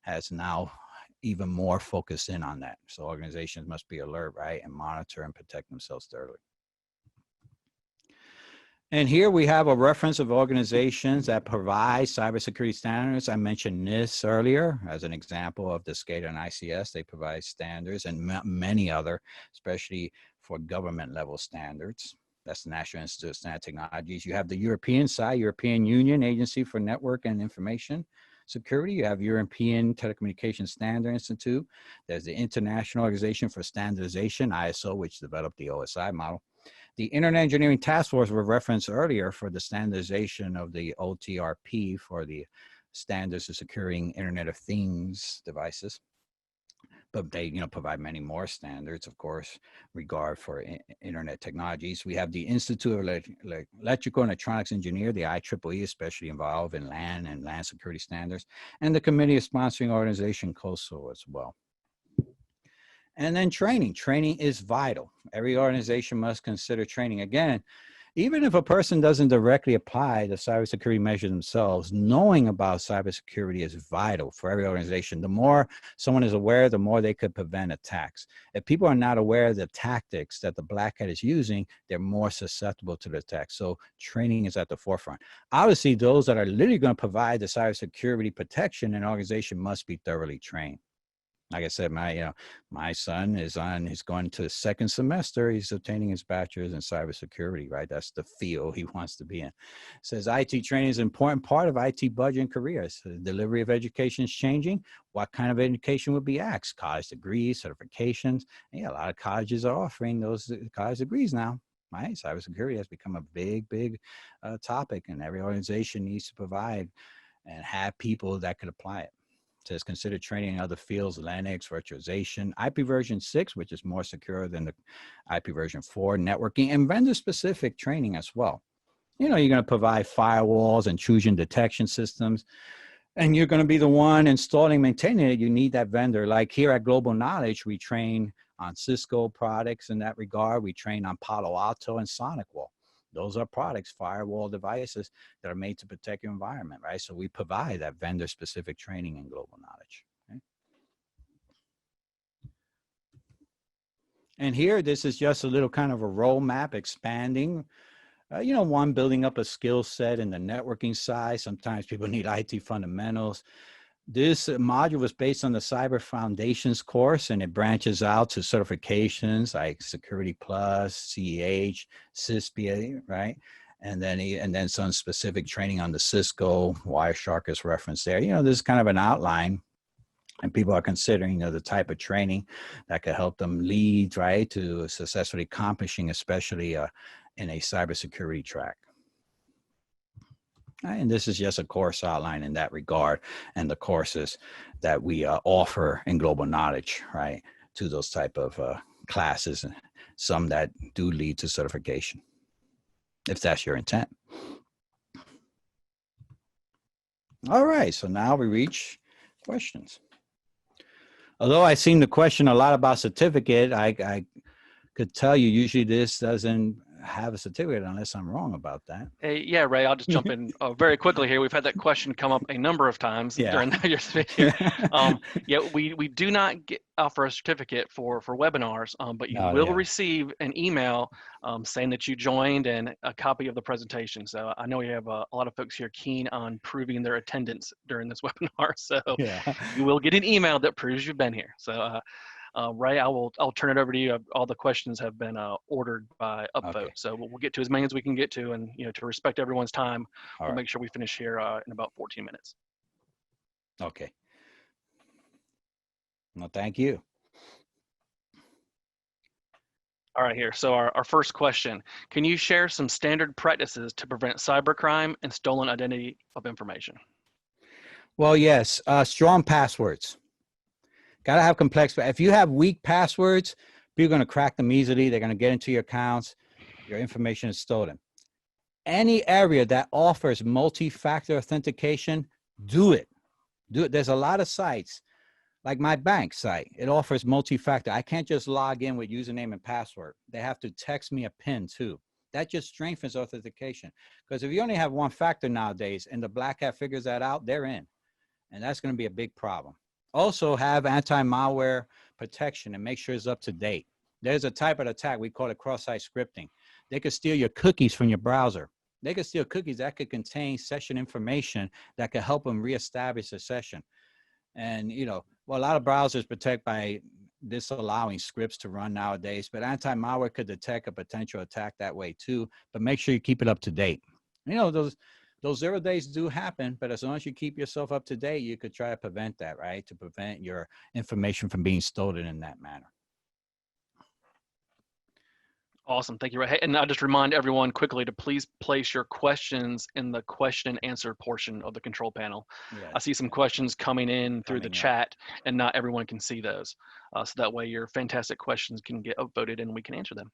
has now even more focused in on that. So organizations must be alert, right? And monitor and protect themselves thoroughly. And here we have a reference of organizations that provide cybersecurity standards. I mentioned NIST earlier as an example of the SCADA and ICS. They provide standards, and many other, especially for government level standards. That's the National Institute of Standard Technologies. You have the European side, European Union Agency for Network and Information Security. You have European Telecommunications Standard Institute. There's the International Organization for Standardization, ISO, which developed the OSI model. The Internet Engineering Task Force was referenced earlier for the standardization of the OTRP for the standards of securing Internet of Things devices. But they, provide many more standards, of course, regard for internet technologies. We have the Institute of Electrical and Electronics Engineer, the IEEE, especially involved in LAN and LAN security standards, and the Committee of Sponsoring Organization, COSO, as well. And then training. Training is vital. Every organization must consider training. Again, even if a person doesn't directly apply the cybersecurity measure themselves, knowing about cybersecurity is vital for every organization. The more someone is aware, the more they could prevent attacks. If people are not aware of the tactics that the Black Hat is using, they're more susceptible to the attack. So training is at the forefront. Obviously, those that are literally going to provide the cybersecurity protection in an organization must be thoroughly trained. Like I said, my son he's going to his second semester. He's obtaining his bachelor's in cybersecurity, right? That's the field he wants to be in. It says IT training is an important part of IT budget and careers. The delivery of education is changing. What kind of education would be asked? College degrees, certifications. And yeah, a lot of colleges are offering those college degrees now. Right? Cybersecurity has become a big topic, and every organization needs to provide and have people that could apply it. Says consider training in other fields, Linux, virtualization, IP version 6, which is more secure than the IP version 4, networking, and vendor-specific training as well. You're going to provide firewalls, intrusion detection systems, and you're going to be the one installing, maintaining it. You need that vendor. Like here at GlobalKnowledge, we train on Cisco products in that regard. We train on Palo Alto and SonicWall. Those are products, firewall devices that are made to protect your environment, right? So we provide that vendor-specific training in GlobalKnowledge. Okay? And here, this is just a little kind of a roadmap expanding. One, building up a skill set in the networking side. Sometimes people need IT fundamentals. This module was based on the Cyber Foundations course, and it branches out to certifications like Security Plus, CEH, CISPA, right? And then some specific training on the Cisco, Wireshark is referenced there. This is kind of an outline, and people are considering the type of training that could help them lead, right, to successfully accomplishing, especially in a cybersecurity track. And this is just a course outline in that regard, and the courses that we offer in GlobalKnowledge, right, to those type of classes, and some that do lead to certification, if that's your intent. All right, so now we reach questions. Although I seem to question a lot about certificate, I could tell you usually this doesn't have a certificate unless I'm wrong about that. Hey, yeah, Ray, I'll just jump in very quickly here. We've had that question come up a number of times Yeah. during your here. Yeah, we do not offer a certificate for webinars, but you will receive an email saying that you joined and a copy of the presentation. So I know we have a lot of folks here keen on proving their attendance during this webinar. So you will get an email that proves you've been here. So Ray, I'll turn it over to you. All the questions have been ordered by upvote, Okay. so we'll get to as many as we can get to, and to respect everyone's time, we'll right. make sure we finish here in about 14 minutes. Okay. Well, thank you. All right, here. So our first question: can you share some standard practices to prevent cybercrime and stolen identity of information? Well, yes. Strong passwords. Got to have complex. If you have weak passwords, people are going to crack them easily. They're going to get into your accounts. Your information is stolen. Any area that offers multi-factor authentication, do it. Do it. There's a lot of sites, like my bank site. It offers multi-factor. I can't just log in with username and password. They have to text me a PIN too. That just strengthens authentication. Because if you only have one factor nowadays and the black hat figures that out, they're in. And that's going to be a big problem. Also have anti-malware protection and make sure it's up to date. There's a type of attack, we call it cross-site scripting. They could steal your cookies from your browser. They could steal cookies that could contain session information that could help them reestablish a session. And, well, a lot of browsers protect by disallowing scripts to run nowadays, but anti-malware could detect a potential attack that way too, but make sure you keep it up to date. Those 0 days do happen, but as long as you keep yourself up to date, you could try to prevent that, right? To prevent your information from being stolen in that manner. Awesome, thank you, Ray. And I'll just remind everyone quickly to please place your questions in the question and answer portion of the control panel. Yes. I see some questions coming in through the chat, and not everyone can see those. So that way your fantastic questions can get upvoted and we can answer them.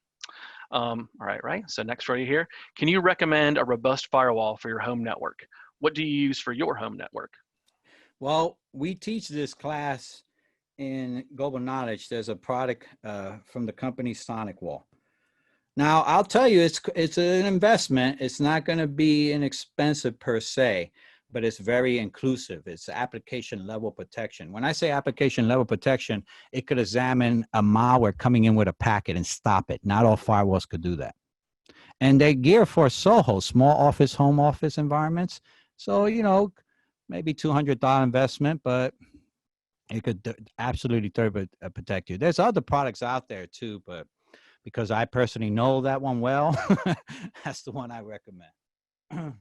All right, so next right here, can you recommend a robust firewall for your home network? What do you use for your home network? Well, we teach this class in GlobalKnowledge. There's a product from the company SonicWall. Now, I'll tell you, it's an investment. It's not going to be inexpensive per se, but it's very inclusive. It's application level protection. When I say application level protection, it could examine a malware coming in with a packet and stop it. Not all firewalls could do that. And they're geared for SOHO, small office, home office environments. So, maybe $200 investment, but it could absolutely protect you. There's other products out there too, but because I personally know that one well, that's the one I recommend.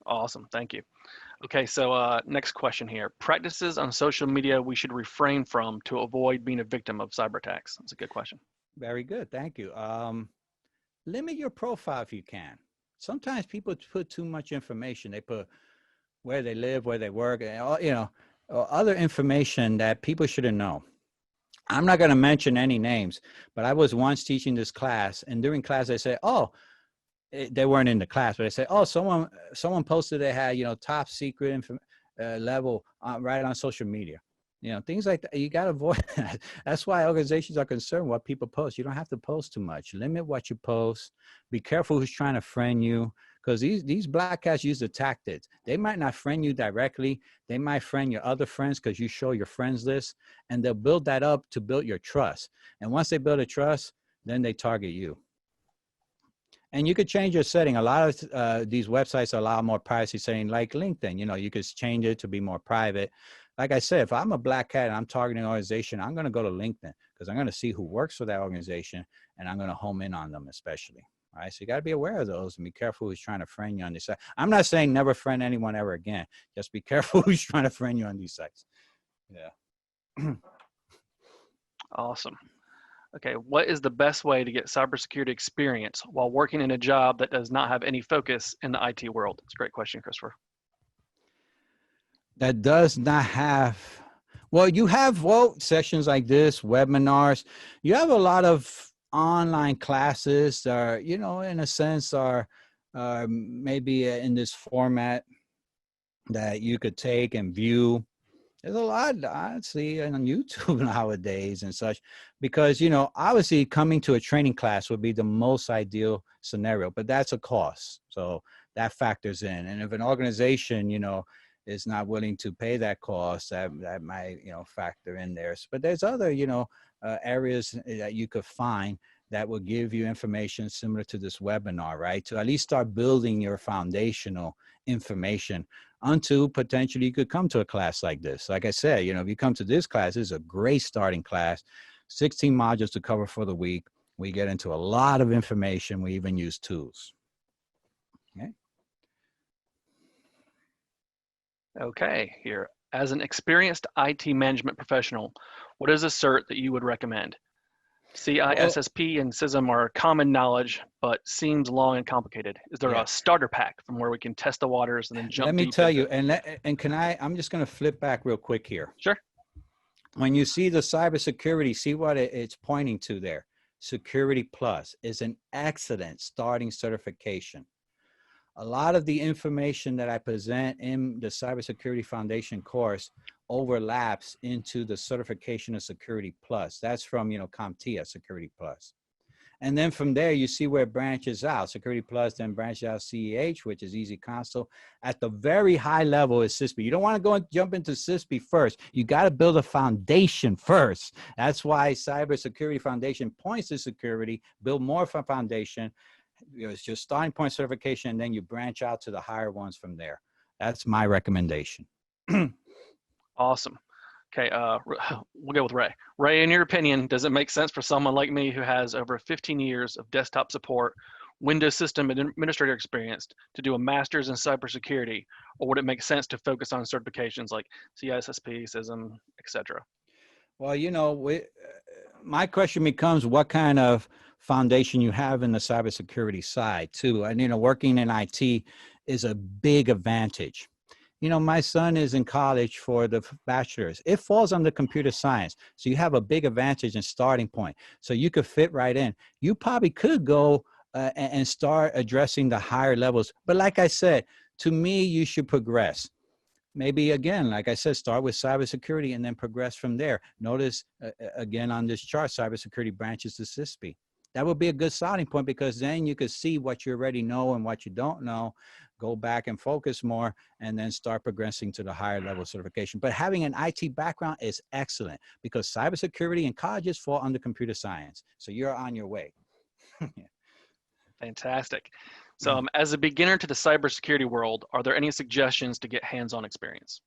Awesome, thank you. Okay, so next question here. Practices on social media we should refrain from to avoid being a victim of cyber attacks. That's a good question. Very good, thank you. Limit your profile if you can. Sometimes people put too much information. They put where they live, where they work, and, other information that people shouldn't know. I'm not going to mention any names, but I was once teaching this class, and during class they say, "Oh," they weren't in the class, but they say, "Oh, someone posted they had top secret level right on social media." Things like that. You got to avoid that. That's why organizations are concerned what people post. You don't have to post too much. Limit what you post. Be careful who's trying to friend you, because these black hats use the tactics. They might not friend you directly. They might friend your other friends because you show your friends list, and they'll build that up to build your trust. And once they build a trust, then they target you. And you could change your setting. A lot of these websites allow more privacy setting, like LinkedIn. You could change it to be more private. Like I said, if I'm a black hat and I'm targeting an organization, I'm going to go to LinkedIn because I'm going to see who works for that organization, and I'm going to home in on them especially. All right, so you got to be aware of those and be careful who's trying to friend you on these sites. I'm not saying never friend anyone ever again. Just be careful who's trying to friend you on these sites. Yeah. Awesome. Okay, what is the best way to get cybersecurity experience while working in a job that does not have any focus in the IT world? It's a great question, Christopher. That does not have, Well, you have sessions like this, webinars. You have a lot of online classes that are, in a sense, are maybe in this format that you could take and view. There's a lot I see on YouTube nowadays and such, because, obviously coming to a training class would be the most ideal scenario, but that's a cost. So that factors in. And if an organization, is not willing to pay that cost, that might, factor in there. But there's other, areas that you could find that will give you information similar to this webinar, right? To at least start building your foundational information until potentially you could come to a class like this. Like I said, if you come to this class, it's a great starting class, 16 modules to cover for the week. We get into a lot of information. We even use tools. Okay. Okay, here. As an experienced IT management professional, what is a cert that you would recommend? CISSP and CISM are common knowledge, but seems long and complicated. Is there a starter pack from where we can test the waters and then jump Let me deep tell into you, and I'm just going to flip back real quick here. Sure. When you see the cybersecurity, see what it's pointing to there. Security Plus is an excellent starting certification. A lot of the information that I present in the Cybersecurity Foundation course overlaps into the certification of Security Plus. That's from, CompTIA Security Plus. And then from there, you see where it branches out. Security Plus then branches out CEH, which is Easy Console. At the very high level is CISP. You don't want to go and jump into CISP first. You got to build a foundation first. That's why Cybersecurity Foundation points to security, build more of a foundation. It's your starting point certification, and then you branch out to the higher ones from there. That's my recommendation. Awesome. Okay, we'll go with Ray. Ray, in your opinion, does it make sense for someone like me who has over 15 years of desktop support, Windows system administrator experience to do a master's in cybersecurity, or would it make sense to focus on certifications like CISSP, CISM, etc.? Well, my question becomes what kind of foundation you have in the cybersecurity side too. And, working in IT is a big advantage. My son is in college for the bachelor's. It falls under computer science. So you have a big advantage and starting point. So you could fit right in. You probably could go and start addressing the higher levels. But like I said, to me, you should progress. Maybe again, like I said, start with cybersecurity and then progress from there. Notice again on this chart, cybersecurity branches to CISP. That would be a good starting point, because then you could see what you already know and what you don't know, go back and focus more, and then start progressing to the higher level certification. But having an IT background is excellent, because cybersecurity and colleges fall under computer science. So you're on your way. Fantastic. So as a beginner to the cybersecurity world, are there any suggestions to get hands-on experience?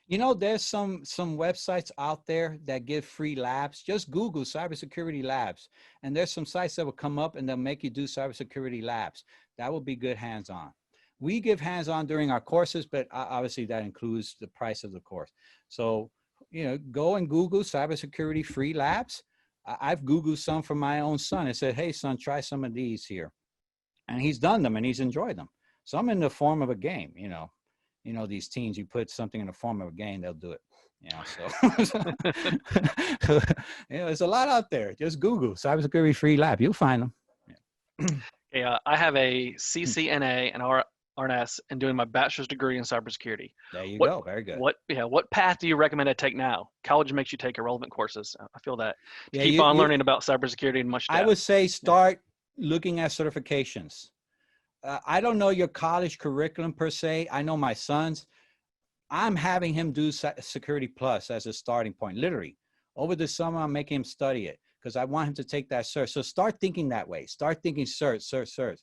There's some websites out there that give free labs. Just Google cybersecurity labs. And there's some sites that will come up and they'll make you do cybersecurity labs. That will be good hands-on. We give hands-on during our courses, but obviously that includes the price of the course. So, go and Google cybersecurity free labs. I've Googled some for my own son and said, hey, son, try some of these here. And he's done them and he's enjoyed them. Some in the form of a game, these teens, you put something in the form of a game, they'll do it. So there's a lot out there. Just Google cybersecurity free lab. You'll find them. Yeah. I have a CCNA and RNS and doing my bachelor's degree in cybersecurity. There you go. Very good. What path do you recommend I take now? College makes you take irrelevant courses. I feel that. Yeah, keep on learning about cybersecurity in much depth. I would say start looking at certifications. I don't know your college curriculum per se. I know my son's. I'm having him do Security Plus as a starting point. Literally, over the summer, I'm making him study it because I want him to take that cert. So start thinking that way. Start thinking cert.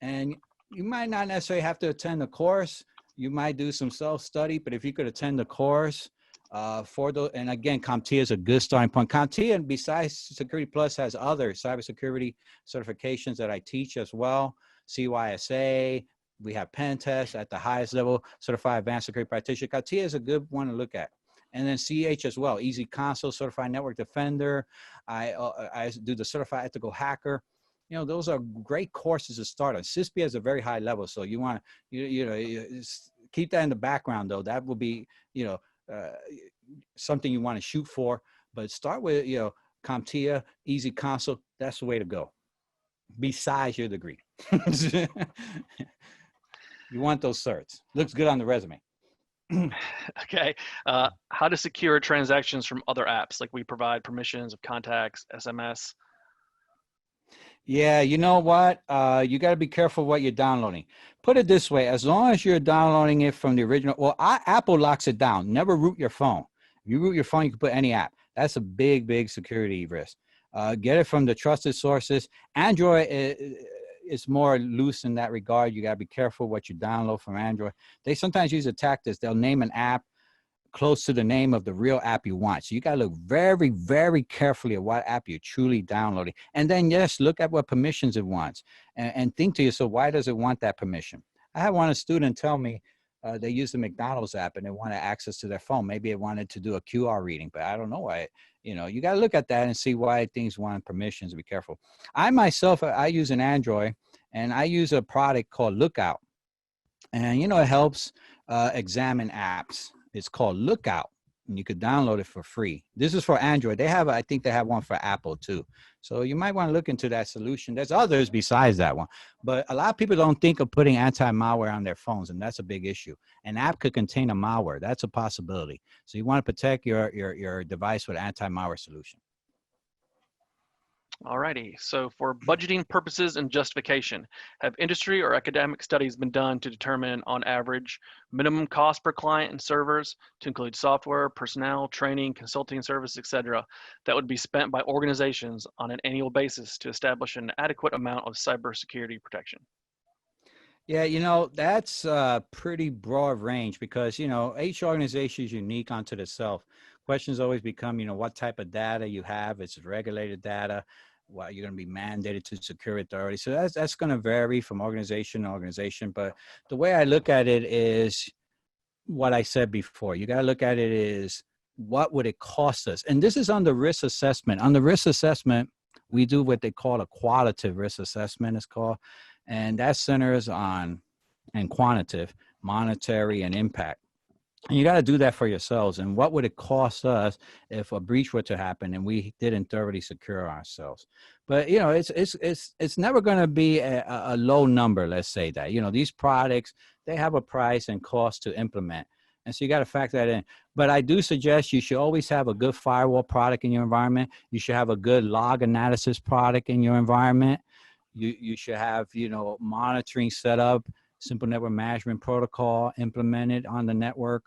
And you might not necessarily have to attend the course. You might do some self-study, but if you could attend the course, and again, CompTIA is a good starting point. CompTIA, besides Security Plus, has other cybersecurity certifications that I teach as well. CYSA, we have pen tests at the highest level, Certified Advanced Security Practitioner. CompTIA is a good one to look at. And then CH as well, Easy Console, Certified Network Defender. I do the Certified Ethical Hacker. Those are great courses to start on. CISP has a very high level, so you want to, keep that in the background though. That will be, something you want to shoot for, but start with, CompTIA, Easy Console. That's the way to go. Besides your degree. You want those certs. Looks good on the resume. Okay. How to secure transactions from other apps? Like we provide permissions of contacts, SMS. Yeah, you know what? You got to be careful what you're downloading. Put it this way, as long as you're downloading it from the original, well, Apple locks it down. Never root your phone. If you root your phone, you can put any app. That's a big, big security risk. Get it from the trusted sources. Android is more loose in that regard. You got to be careful what you download from Android. They sometimes use a tactic. They'll name an app close to the name of the real app you want. So you got to look very, very carefully at what app you're truly downloading. And then, yes, look at what permissions it wants and think to yourself, why does it want that permission? I had one student tell me they used the McDonald's app and they wanted access to their phone. Maybe it wanted to do a QR reading, but I don't know why. You got to look at that and see why things want permissions. Be careful. I myself, I use an Android and I use a product called Lookout. And, it helps examine apps. It's called Lookout, and you could download it for free. This is for Android. I think they have one for Apple too. So you might want to look into that solution. There's others besides that one, but a lot of people don't think of putting anti-malware on their phones, and that's a big issue. An app could contain a malware. That's a possibility. So you want to protect your device with anti-malware solution. Alrighty, so for budgeting purposes and justification, have industry or academic studies been done to determine, on average, minimum cost per client and servers to include software, personnel, training, consulting services, etc., that would be spent by organizations on an annual basis to establish an adequate amount of cybersecurity protection? Yeah, that's a pretty broad range because, each organization is unique unto itself. Questions always become, what type of data you have. It's regulated data. Well, you're going to be mandated to secure authority. So that's going to vary from organization to organization. But the way I look at it is what I said before. You got to look at it is what would it cost us? And this is on the risk assessment. On the risk assessment, we do what they call a qualitative risk assessment, it's called. And that centers on, and quantitative, monetary and impact. And you got to do that for yourselves. And what would it cost us if a breach were to happen and we didn't thoroughly secure ourselves? But it's never going to be a low number. Let's say that these products, they have a price and cost to implement, and so you got to factor that in. But I do suggest you should always have a good firewall product in your environment. You should have a good log analysis product in your environment. You should have monitoring set up, simple network management protocol implemented on the network,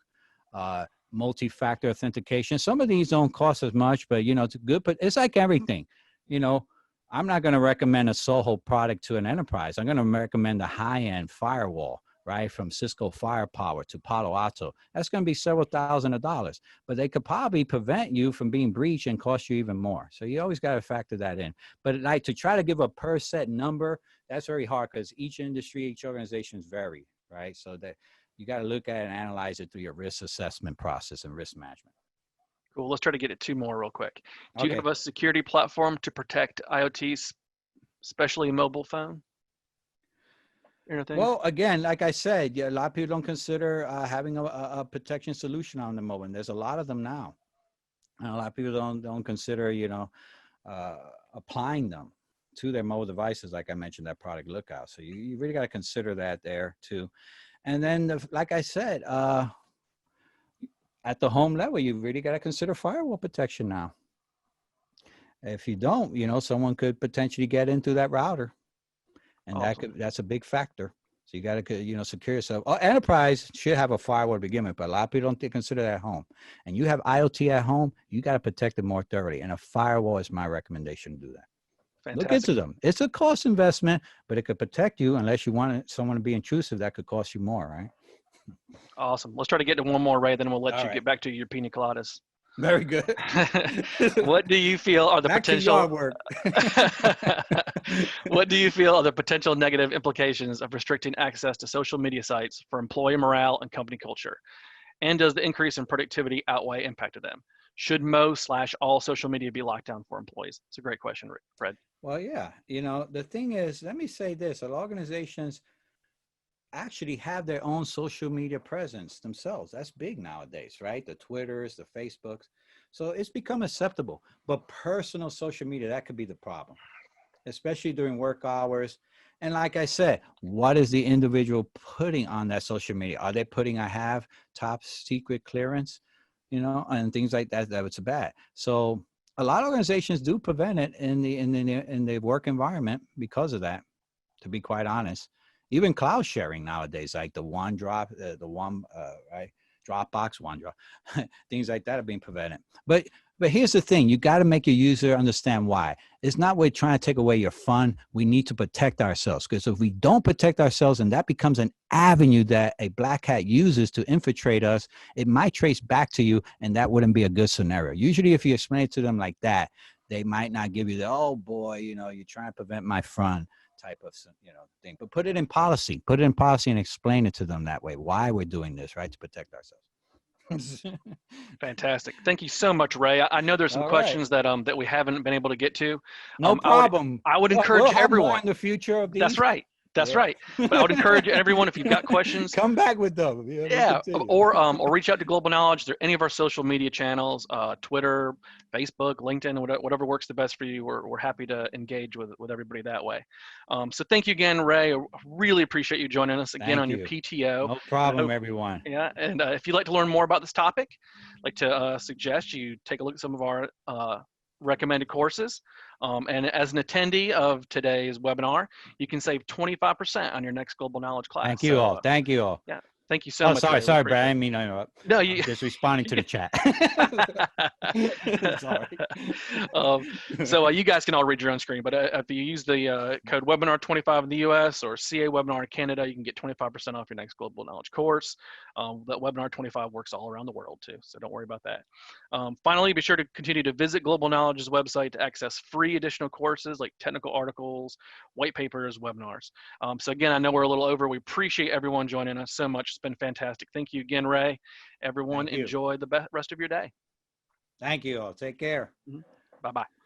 multi-factor authentication. Some of these don't cost as much, but it's good. But it's like everything, I'm not going to recommend a Soho product to an enterprise. I'm going to recommend a high-end firewall, right? From Cisco Firepower to Palo Alto. That's going to be several thousand of dollars, but they could probably prevent you from being breached and cost you even more. So you always got to factor that in. But like to try to give a per set number, that's very hard because each industry, each organization is vary, right? So that you got to look at and analyze it through your risk assessment process and risk management. Cool. Let's try to get it two more real quick. Do you Okay. have a security platform to protect IoT, especially mobile phone? Well, again, like I said, a lot of people don't consider having a protection solution on the mobile. And there's a lot of them now. And a lot of people don't consider, applying them to their mobile devices, like I mentioned, that product Lookout. So you really got to consider that there too. And then, like I said, at the home level, you really got to consider firewall protection now. If you don't, someone could potentially get into that router, and Awesome. that's a big factor. So you got to, secure yourself. Enterprise should have a firewall to begin with, but a lot of people don't consider that at home. And you have IoT at home, you got to protect it more thoroughly. And a firewall is my recommendation to do that. Fantastic. Look into them. It's a cost investment, but it could protect you unless you want someone to be intrusive. That could cost you more, right? Awesome. Let's try to get to one more, Ray, then we'll let All you right. get back to your pina coladas. Very good. What do you feel are the Back potential? to yard work. What do you feel are the potential negative implications of restricting access to social media sites for employee morale and company culture? And does the increase in productivity outweigh impact of them? Should most/all social media be locked down for employees? It's a great question, Fred. Well, yeah. The thing is, let me say this: organizations, actually have their own social media presence themselves. That's big nowadays, right? The Twitters, the Facebooks. So it's become acceptable. But personal social media, that could be the problem, especially during work hours. And like I said, what is the individual putting on that social media? Are they putting I have top secret clearance, and things like that? That was bad. So a lot of organizations do prevent it in the work environment because of that, to be quite honest. Even cloud sharing nowadays, like the OneDrop, right? Dropbox, OneDrop, things like that are being prevented. But here's the thing: you got to make your user understand why. It's not we're trying to take away your fun. We need to protect ourselves, because if we don't protect ourselves, and that becomes an avenue that a black hat uses to infiltrate us, it might trace back to you, and that wouldn't be a good scenario. Usually, if you explain it to them like that, they might not give you the, oh boy, you're trying to prevent my fun type of thing. But put it in policy and explain it to them that way, why we're doing this, right? To protect ourselves. Fantastic. Thank you so much, Ray. I know there's some All right. questions that we haven't been able to get to. No problem. I would We'll encourage have more everyone. in the future of That's these. right. That's Yeah. right. But I would encourage everyone, if you've got questions, Come back with them. Yeah, we'll yeah, continue. or reach out to Global Knowledge. There any of our social media channels, Twitter, Facebook, LinkedIn, whatever works the best for you. We're happy to engage with everybody that way. So thank you again, Ray. I really appreciate you joining us again Thank on your you. PTO. No And I problem, hope, everyone. yeah, and if you'd like to learn more about this topic, I'd like to suggest you take a look at some of our recommended courses. And as an attendee of today's webinar, you can save 25% on your next Global Knowledge class. Thank you So all. Thank you all. yeah, thank you so Oh, much, sorry, Ray. We Brad. I appreciate it. didn't mean to interrupt. No, I'm just responding to the chat. Sorry. so you guys can all read your own screen, but if you use the code webinar25 in the US or CA webinar in Canada, you can get 25% off your next Global Knowledge course. That webinar 25 works all around the world too, so don't worry about that. Finally, be sure to continue to visit Global Knowledge's website to access free additional courses like technical articles, white papers, webinars. So again, I know we're a little over. We appreciate everyone joining us so much. It's been fantastic. Thank you again, Ray. Everyone, Thank you. enjoy the rest of your day. Thank you all. Take care. Bye-bye.